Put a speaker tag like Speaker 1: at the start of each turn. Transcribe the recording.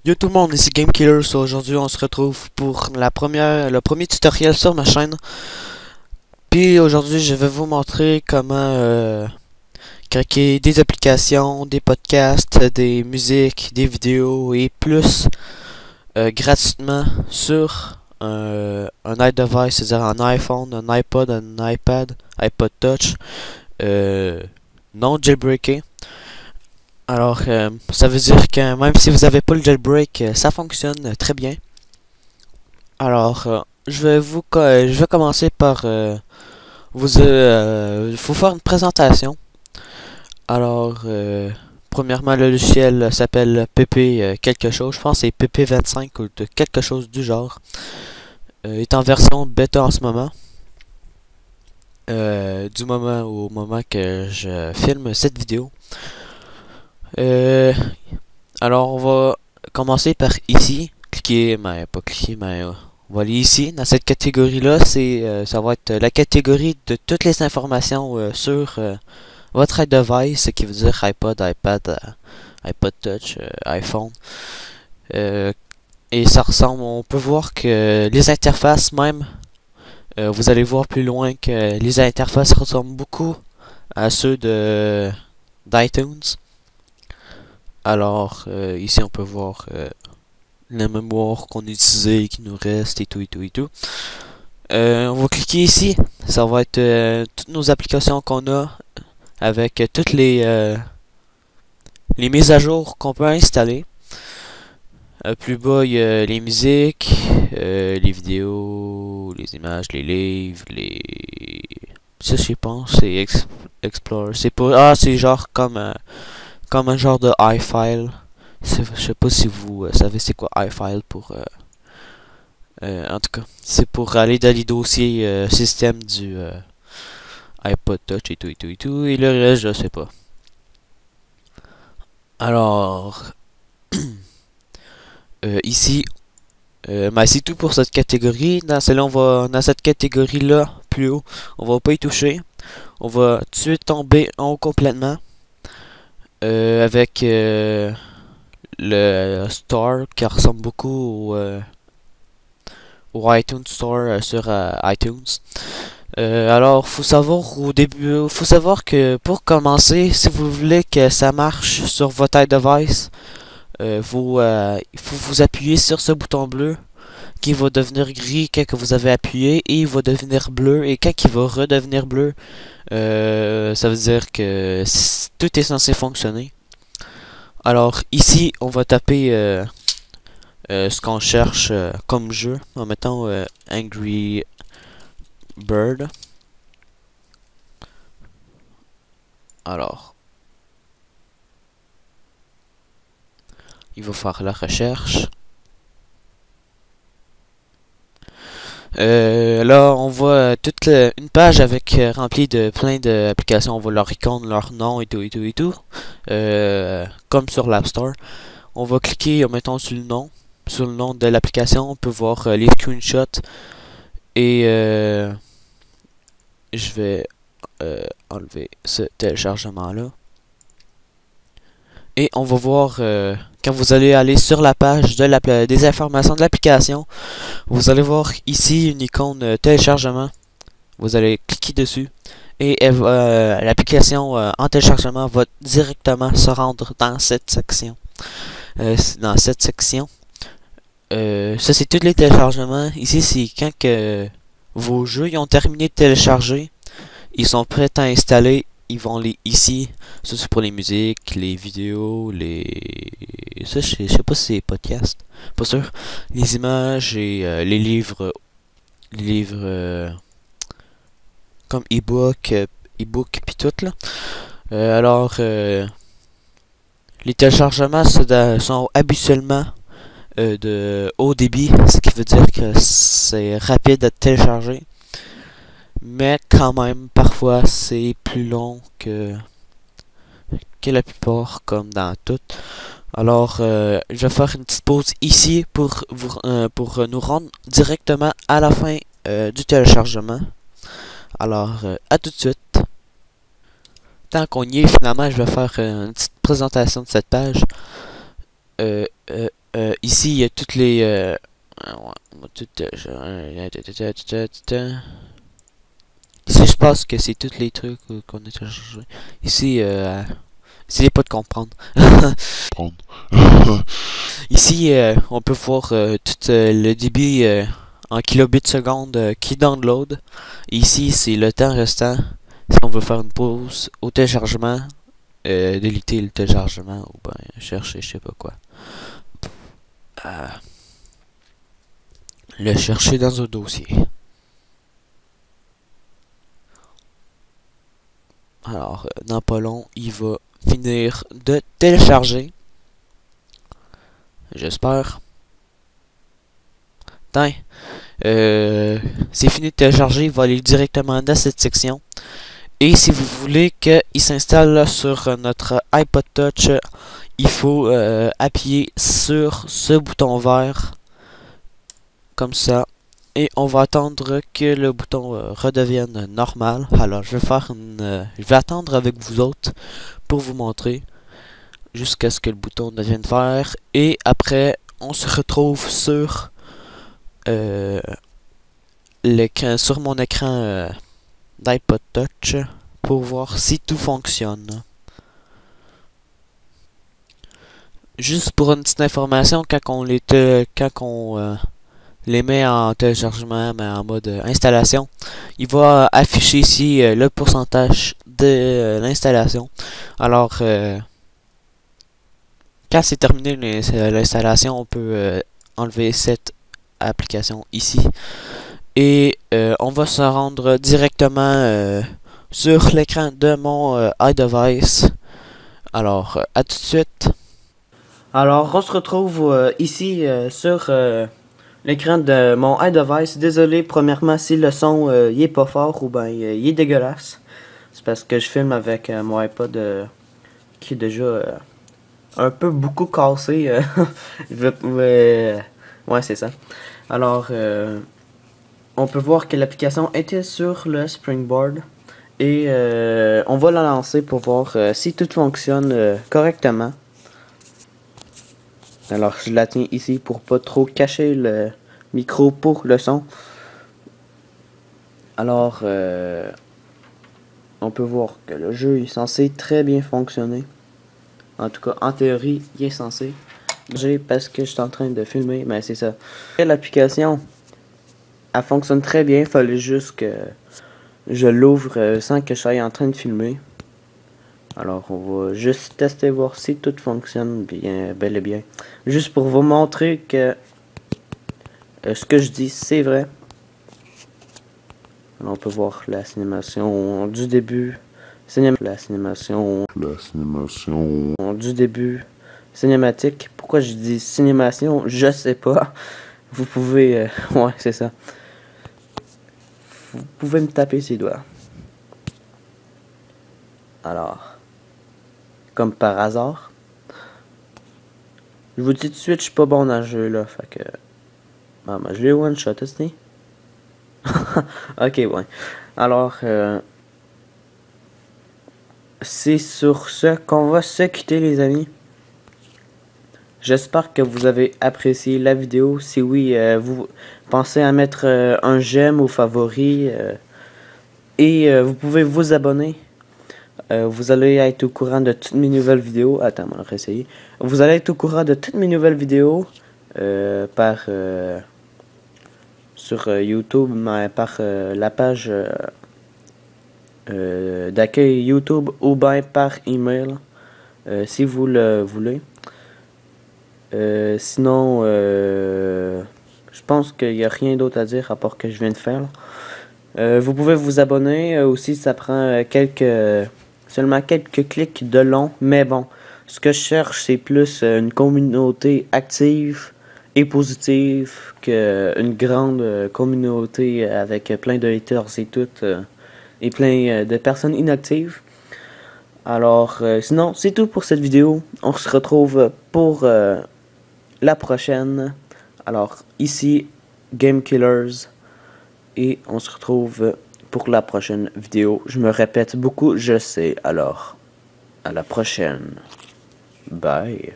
Speaker 1: Yo tout le monde, ici GameKiller. Aujourd'hui on se retrouve pour le premier tutoriel sur ma chaîne. Puis aujourd'hui je vais vous montrer comment craquer des applications, des podcasts, des musiques, des vidéos et plus gratuitement sur un iDevice, c'est-à-dire un iPhone, un iPod, un iPad, iPod Touch, non jailbreaké. Alors, ça veut dire que même si vous n'avez pas le jailbreak, ça fonctionne très bien. Alors, je vais commencer par vous faire une présentation. Alors, premièrement, le logiciel s'appelle PP quelque chose. Je pense que c'est PP25 ou de quelque chose du genre. Il est en version bêta en ce moment. Du moment au moment que je filme cette vidéo. Alors on va commencer par ici, cliquer, mais pas cliquer, mais on va aller ici, dans cette catégorie là, ça va être la catégorie de toutes les informations sur votre device, ce qui veut dire iPod, iPad, iPod Touch, iPhone. Et ça ressemble, on peut voir que les interfaces même, vous allez voir plus loin que les interfaces ressemblent beaucoup à ceux d'iTunes. Alors, ici on peut voir la mémoire qu'on a utilisée, qui nous reste et tout et tout et tout. On va cliquer ici, ça va être toutes nos applications qu'on a avec toutes les mises à jour qu'on peut installer. Plus bas, il y a les musiques, les vidéos, les images, les livres, ça je pense, c'est Explore. C'est pour... Ah, c'est genre comme un genre de iFile. Je sais pas si vous savez c'est quoi iFile pour... en tout cas, c'est pour aller dans les dossiers système du iPod Touch et tout et tout et tout. Et le reste, je sais pas. Alors... ici... ben, c'est tout pour cette catégorie. Dans celle-là, dans cette catégorie-là, plus haut, on va pas y toucher. On va tout de suite tomber en haut complètement. Avec le store qui ressemble beaucoup au iTunes Store sur iTunes. Alors, faut savoir que pour commencer, si vous voulez que ça marche sur votre iDevice, il faut vous appuyer sur ce bouton bleu qui va devenir gris quand que vous avez appuyé et il va devenir bleu, et quand il va redevenir bleu, ça veut dire que tout est censé fonctionner. Alors ici on va taper ce qu'on cherche comme jeu en mettant Angry Bird. Alors il va faire la recherche. Là on voit toute une page avec remplie de plein d'applications. On voit leur icône, leur nom et tout et tout et tout, comme sur l'App Store. On va cliquer, mettons, sur le nom de l'application. On peut voir les screenshots et je vais enlever ce téléchargement là. Et on va voir quand vous allez aller sur la page des informations de l'application, vous allez voir ici une icône téléchargement. Vous allez cliquer dessus et l'application en téléchargement va directement se rendre dans cette section. Ça c'est tous les téléchargements. Ici c'est quand que vos jeux ils ont terminé de télécharger, ils sont prêts à installer. Ils vont aller ici. Ça c'est pour les musiques, les vidéos, ça je sais pas si c'est podcast, pas sûr. Les images et les livres, comme ebook puis tout là. Alors les téléchargements sont habituellement de haut débit, ce qui veut dire que c'est rapide à télécharger. Mais quand même, parfois, c'est plus long que la plupart, comme dans tout. Alors, je vais faire une petite pause ici pour nous rendre directement à la fin du téléchargement. Alors, à tout de suite. Tant qu'on y est, finalement, je vais faire une petite présentation de cette page. ici, il y a toutes les... Ici, je pense que c'est tous les trucs qu'on a téléchargés. Ici, essayez pas de comprendre. Ici, on peut voir tout le débit en kilobits seconde qui download. Et ici, c'est le temps restant. Si on veut faire une pause au téléchargement, déliter le téléchargement ou ben chercher je sais pas quoi. Le chercher dans un dossier. Alors, dans pas long, il va finir de télécharger. J'espère. Tiens, c'est fini de télécharger, il va aller directement dans cette section. Et si vous voulez qu'il s'installe sur notre iPod Touch, il faut appuyer sur ce bouton vert, comme ça. Et on va attendre que le bouton redevienne normal. Alors je vais attendre avec vous autres pour vous montrer jusqu'à ce que le bouton devienne vert. Et après on se retrouve sur sur mon écran d'iPod Touch pour voir si tout fonctionne. Juste pour une petite information, quand on les met en téléchargement, mais en mode installation, il va afficher ici le pourcentage de l'installation. Alors, quand c'est terminé l'installation, on peut enlever cette application ici. Et on va se rendre directement sur l'écran de mon iDevice. Alors, à tout de suite. Alors, on se retrouve ici sur l'écran de mon iDevice. Désolé, premièrement, si le son il est pas fort ou ben il est dégueulasse. C'est parce que je filme avec mon iPod qui est déjà un peu beaucoup cassé. Ouais, c'est ça. Alors, on peut voir que l'application était sur le Springboard. Et on va la lancer pour voir si tout fonctionne correctement. Alors je la tiens ici pour pas trop cacher le micro pour le son. Alors on peut voir que le jeu est censé très bien fonctionner. En tout cas en théorie il est censé. Parce que je suis en train de filmer, mais c'est ça. L'application elle fonctionne très bien, il fallait juste que je l'ouvre sans que je sois en train de filmer. Alors on va juste tester voir si tout fonctionne bien, bel et bien. Juste pour vous montrer que ce que je dis c'est vrai. Alors, on peut voir la cinémation du début. La cinémation du début. Cinématique. Pourquoi je dis cinémation? Je sais pas. Vous pouvez... ouais, c'est ça. Vous pouvez me taper ses doigts. Alors... Comme par hasard. Je vous dis tout de suite, je suis pas bon dans le jeu là. Fait que. Ah, ben, je l'ai one shot, est-ce ok, ouais. Alors, c'est sur ce qu'on va se quitter, les amis. J'espère que vous avez apprécié la vidéo. Si oui, vous pensez à mettre un j'aime ou favori. Et vous pouvez vous abonner. Vous allez être au courant de toutes mes nouvelles vidéos. Attends, on va réessayer. Vous allez être au courant de toutes mes nouvelles vidéos sur YouTube, mais par la page d'accueil YouTube ou bien par email si vous le voulez. Sinon, je pense qu'il n'y a rien d'autre à dire à part que je viens de faire. Vous pouvez vous abonner aussi, ça prend seulement quelques clics de long, mais bon, ce que je cherche c'est plus une communauté active et positive qu'une grande communauté avec plein de haters et tout et plein de personnes inactives. Alors sinon c'est tout pour cette vidéo, on se retrouve pour la prochaine. Alors ici Game Killers et on se retrouve pour la prochaine vidéo. Je me répète beaucoup, je sais. Alors, à la prochaine. Bye.